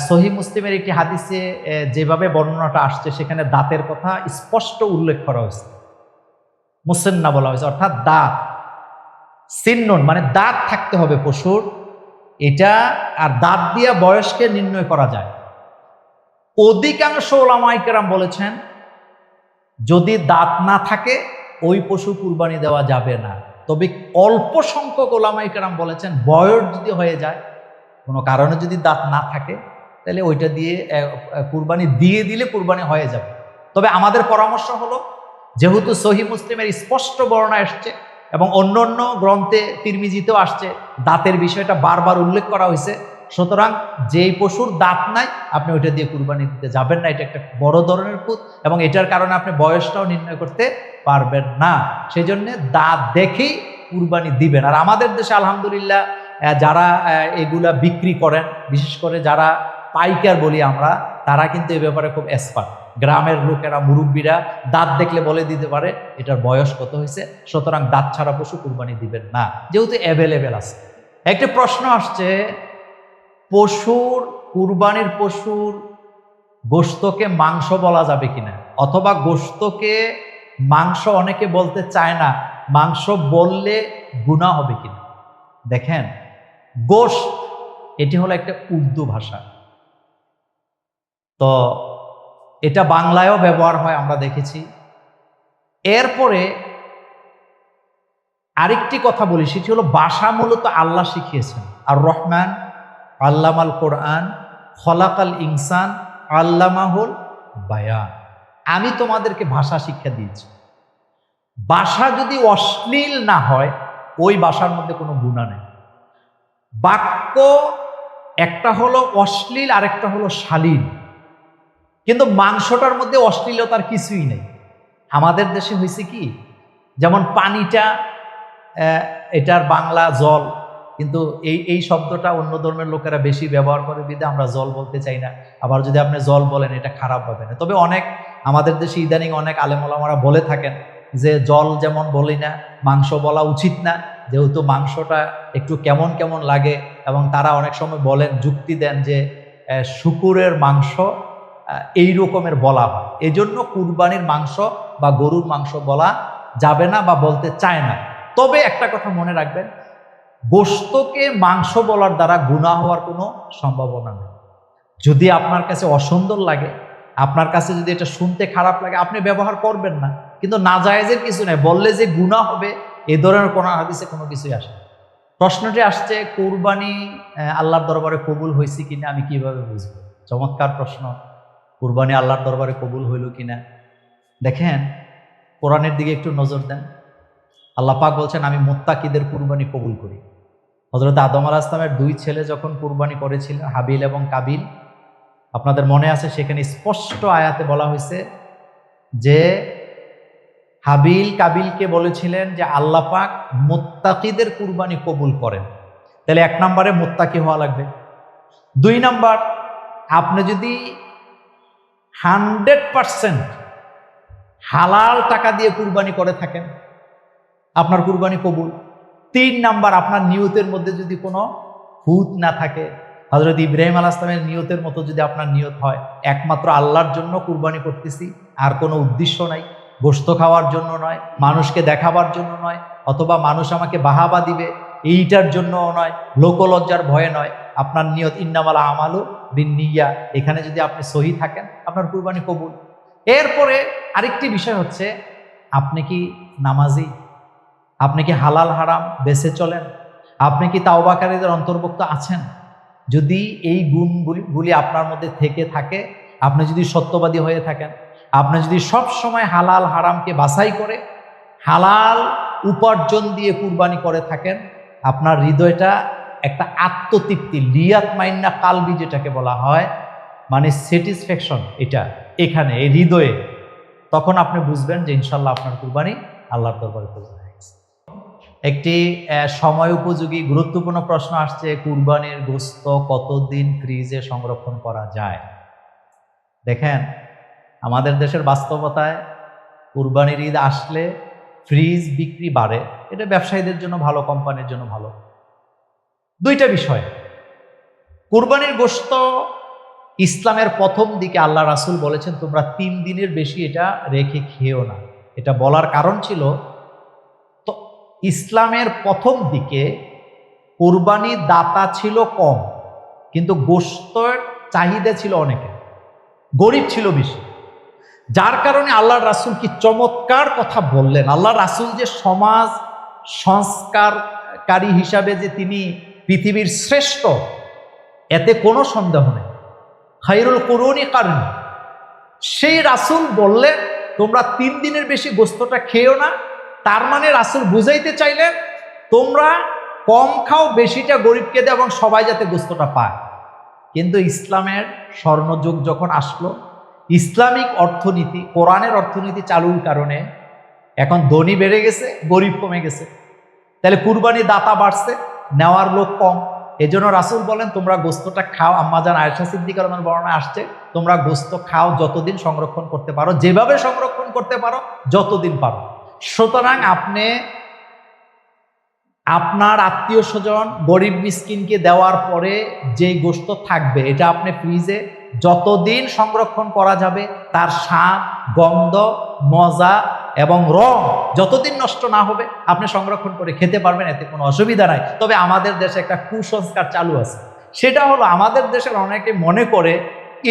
সহিহ মুসলিমের একটি হাদিসে যেভাবে বর্ণনাটা আসছে, সেখানে দাঁতের কথা স্পষ্ট উল্লেখ করা হয়েছে, মুসন্না বলা হয়েছে, অর্থাৎ দাঁত, সিন্নুন মানে দাঁত থাকতে হবে পশুর। এটা আর দাঁত দিয়ে বয়সকে নির্ণয় করা যায়। অধিকাংশ উলামায়ে কেরাম বলেছেন, যদি দাঁত না থাকে ওই পশু কুরবানি দেওয়া যাবে না। তবে অল্প সংখ্যক উলামায়ে কেরাম বলেছেন, বয়স যদি হয়ে যায়, কোনো কারণে যদি দাঁত না থাকে, তাহলে ওইটা দিয়ে কুরবানি দিয়ে দিলে কুরবানি হয়ে যাবে। তবে আমাদের পরামর্শ হলো, যেহেতু সহিহ মুসলিমের স্পষ্ট বর্ণনা আসছে এবং অন্য গ্রন্থে তিরমিজিতেও আসছে, দাঁতের বিষয়টা বারবার উল্লেখ করা হয়েছে, সুতরাং যেই পশুর দাঁত নাই আপনি ওইটা দিয়ে কুরবানি দিতে যাবেন না। এটা একটা বড় ধরনের খুঁত এবং এটার কারণে আপনি বয়সটাও নির্ণয় করতে পারবেন না। সেই জন্য দাঁত দেখেই কুরবানি দিবেন। আর আমাদের দেশে আলহামদুলিল্লাহ যারা এগুলা বিক্রি করেন, বিশেষ করে যারা পাইকার বলি আমরা, তারা কিন্তু এই ব্যাপারে খুব এক্সপার্ট। গ্রামের লোকেরা, মুরব্বীরা দাঁত দেখলে বলে দিতে পারে এটার বয়স কত হয়েছে। সুতরাং দাঁত ছাড়া পশু কুরবানি দিবেন না, যেহেতু অ্যাভেলেবেল আছে। একটা প্রশ্ন আসছে, কুরবানির পশুর গোশতকে মাংস বলা যাবে কিনা, অথবা গোশতকে মাংস অনেকে বলতে চায় না, মাংস বললে গুনাহ হবে কিনা। দেখেন, গোশত এটি হলো একটা উর্দু ভাষা, তো এটা বাংলায়ও ব্যবহার হয় আমরা দেখেছি। এরপরে আরেকটি কথা বলি, সেটি হলো ভাষা মূলত আল্লাহ শিখিয়েছেন। আর রহমান আল্লামাল কোরআন খলাকাল ইনসান আল্লামাহুল বায়ান। আমি তোমাদেরকে ভাষা শিক্ষা দিয়েছি। ভাষা যদি অশ্লীল না হয়, ওই ভাষার মধ্যে কোনো গুনাহ নেই। বাক্য একটা হলো অশ্লীল, আরেকটা হলো শালীন, কিন্তু মাংসটার মধ্যে অশ্লীলতার কিছুই নেই। আমাদের দেশে হয়েছে কি, যেমন পানিটা, এটার বাংলা জল, কিন্তু এই শব্দটা অন্য ধর্মের লোকেরা বেশি ব্যবহার করে বিধে আমরা জল বলতে চাই না। আবার যদি আপনি জল বলেন এটা খারাপ হবে না। তবে অনেক আমাদের দেশে ইদানিং অনেক আলেম ওলামারা বলে থাকেন যে জল যেমন বলি না, মাংস বলা উচিত না, যেহেতু মাংসটা একটু কেমন কেমন লাগে। এবং তারা অনেক সময় বলেন, যুক্তি দেন যে শুকুরের মাংস এই রকমের বলা হয়, এজন্য কুরবানির মাংস বা গরুর মাংস বলা যাবে না বা বলতে চায় না। তবে একটা কথা মনে রাখবেন, গোশতকে মাংস বলার দ্বারা গুনাহ হওয়ার কোনো সম্ভাবনা নেই। যদি আপনার কাছে অসুন্দর লাগে, আপনার কাছে যদি এটা শুনতে খারাপ লাগে, আপনি ব্যবহার করবেন না, কিন্তু নাজায়েজের কিছু নেই। বললে যে গুনাহ হবে এ ধরনের কোনো হাদিসে কোনো কিছুই আসে না। প্রশ্নটি আসছে, কুরবানি আল্লাহর দরবারে কবুল হয়েছে কিনা আমি কিভাবে বুঝবো? চমৎকার প্রশ্ন। কুরবানি আল্লাহর দরবারে কবুল হইল কিনা, দেখেন কোরআনের দিকে একটু নজর দেন। আল্লাহ পাক বলছেন, আমি মুত্তাকিদের কুরবানি কবুল করি। হযরত আদম আলাইহিস সালামের দুই ছেলে যখন কুরবানি করেছিলেন, হাবিল এবং কাবিল, আপনাদের মনে আছে সেখানে স্পষ্ট আয়াতে বলা হয়েছে যে হাবিল কাবিলকে বলেছিলেন যে আল্লাহ পাক মুত্তাকিদের কুরবানি কবুল করেন। তাহলে 1 নম্বরে মুত্তাকি হওয়া লাগবে। 2 নম্বর, আপনি যদি 100% হালাল টাকা দিয়ে কুরবানি করে থাকেন, আপনার কুরবানি কবুল। 3 নাম্বার, আপনার নিয়তের মধ্যে যদি কোনো খুঁত না থাকে, হযরত ইব্রাহিম আলাইহিস সালামের নিয়তের মতো যদি আপনার নিয়ত হয়, একমাত্র আল্লাহর জন্য কুরবানি করতেছি, আর কোনো উদ্দেশ্য নাই, গোশত খাওয়ার জন্য নয়, মানুষকে দেখাবার জন্য নয়, অথবা মানুষ আমাকে বাহাবা দিবে এইটার জন্যও নয়, লোকলজ্জার ভয়ে নয়, আপনার নিয়ত ইন্নামাল আমালু বিন্নিয়া, এখানে যদি আপনি সহি থাকেন, আপনার কুরবানি কবুল। এরপরে আরেকটি বিষয় হচ্ছে, আপনি কি নামাজি? আপনি কি হালাল হারাম বেঁচে চলেন? আপনি কি তাওবাকারীদের অন্তর্ভুক্ত আছেন? যদি এই গুণগুলি আপনার মধ্যে থেকে থাকে, আপনি যদি সত্যবাদী হয়ে থাকেন, আপনি যদি সব সময় হালাল হারামকে বাছাই করে হালাল উপার্জন দিয়ে কুরবানি করে থাকেন, আপনার হৃদয়টা একটা আত্মতৃপ্তি, লিয়াত মাইন্না কালবি যেটাকে বলা হয়, মানে স্যাটিসফ্যাকশন, এটা এখানে এই হৃদয়ে, তখন আপনি বুঝবেন যে ইনশাল্লাহ আপনার কুরবানি আল্লাহর দরবারে কবুল হয়ে গেছে। একটি সময় উপযোগী গুরুত্বপূর্ণ প্রশ্ন আসছে, কুরবানির গোশত কতদিন ফ্রিজে সংরক্ষণ করা যায়? দেখেন, আমাদের দেশের বাস্তবতায় কুরবানির ঈদ আসলে ফ্রিজ বিক্রি বাড়ে। এটা ব্যবসায়ীদের জন্য ভালো, কোম্পানির জন্য ভালো। 2টা বিষয়। কুরবানির গোশত ইসলামের প্রথম দিকে আল্লাহ রাসূল বলেছেন, তোমরা 3 দিনের বেশি এটা রেখে খেও না। এটা বলার কারণ ছিল, তো ইসলামের প্রথম দিকে কুরবানি দাতা ছিল কম, কিন্তু গোশতের চাহিদা ছিল অনেকে, গরিব ছিল বেশি। যার কারণে আল্লাহ রাসূল কি চমৎকার কথা বললেন। আল্লাহ রাসূল যে সমাজ সংস্কারকারী হিসাবে যে তিনি পৃথিবীর শ্রেষ্ঠ, এতে কোনো সন্দেহ নেই। খায়রুল কুরুনি কারনি, সেই রাসূল বললেন তোমরা 3 দিনের বেশি গোশতটা খেও না। তার মানে রাসূল বুঝাইতে চাইলেন, তোমরা কম খাও, বেশিটা গরিবকে দাও এবং সবাই যাতে গোশতটা পায়। কিন্তু ইসলামের স্বর্ণযুগ যখন আসলো, ইসলামিক অর্থনীতি, কোরআনের অর্থনীতি চালুর কারণে এখন ধনী বেড়ে গেছে, গরিব কমে গেছে। তাহলে কুরবানি দাতা বাড়ছে, নেওয়ার লোক কম। এজন্য রাসূল বলেন, তোমরা গোশতটা খাও। আম্মাজান আয়েশা সিদ্দিকা রাদিয়াল্লাহু আনহার বর্ণনা আসছে, তোমরা গোশত খাও যতদিন সংরক্ষণ করতে পারো, যেভাবে সংরক্ষণ করতে পারো, যতদিন পারো। সুতরাং আপনি আপনার আত্মীয় স্বজন গরিব মিসকিনকে দেওয়ার পরে যেই গোশত থাকবে, এটা আপনি ফ্রিজে যতদিন সংরক্ষণ করা যাবে তার স্বাদ, গন্ধ, মজা এবং রং যতদিন নষ্ট না হবে আপনি সংরক্ষণ করে খেতে পারবেন, এতে কোনো অসুবিধা নাই। তবে আমাদের দেশে একটা কুসংস্কার চালু আছে, সেটা হলো আমাদের দেশের অনেকে মনে করে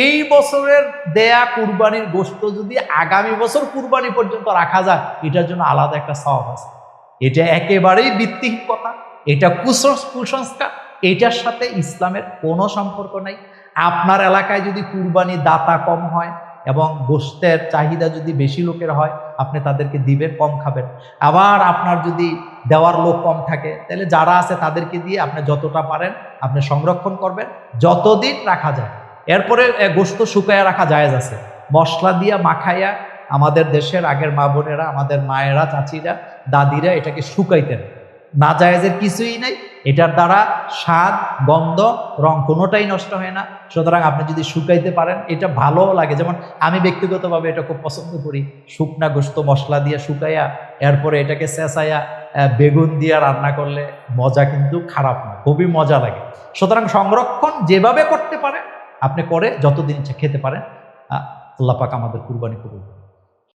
এই বছরের দেয়া কুরবানির গোশত যদি আগামী বছর কুরবানি পর্যন্ত রাখা যায় এটার জন্য আলাদা একটা সওয়াব আছে। এটা একেবারেই ভিত্তিহীন কথা, এটা কুসংস্কার, এটার সাথে ইসলামের কোনো সম্পর্ক নাই। আপনার এলাকায় যদি কুরবানি দাতা কম হয় এবং গোশতের চাহিদা যদি বেশি লোকের হয় আপনি তাদেরকে দিবেন, কম খাবেন। আবার আপনার যদি দেওয়ার লোক কম থাকে তাহলে যারা আছে তাদেরকে দিয়ে আপনি যতটা পারেন আপনি সংরক্ষণ করবেন যতদিন রাখা যায়। এরপরে গোশত শুকায়া রাখা জায়েজ আছে, মশলা দিয়া মাখাইয়া আমাদের দেশের আগের মা বোনেরা, আমাদের মায়েরা, চাচিরা, দাদিরা এটাকে শুকাইতেন। না জায়েজের কিছুই নাই, এটার দ্বারা স্বাদ, গন্ধ, রং কোনোটাই নষ্ট হয় না। সুতরাং আপনি যদি শুকাইতে পারেন এটা ভালোও লাগে। যেমন আমি ব্যক্তিগতভাবে এটা খুব পছন্দ করি, শুকনা গোশত মশলা দিয়ে শুকাইয়া এরপরে এটাকে চেঁচাইয়া বেগুন দিয়ে রান্না করলে মজা কিন্তু খারাপ না, খুবই মজা লাগে। সুতরাং সংরক্ষণ যেভাবে করতে পারে আপনি করে যতদিন খেতে পারেন, আল্লাহ পাক আমাদের কুরবানি কবুল করুন।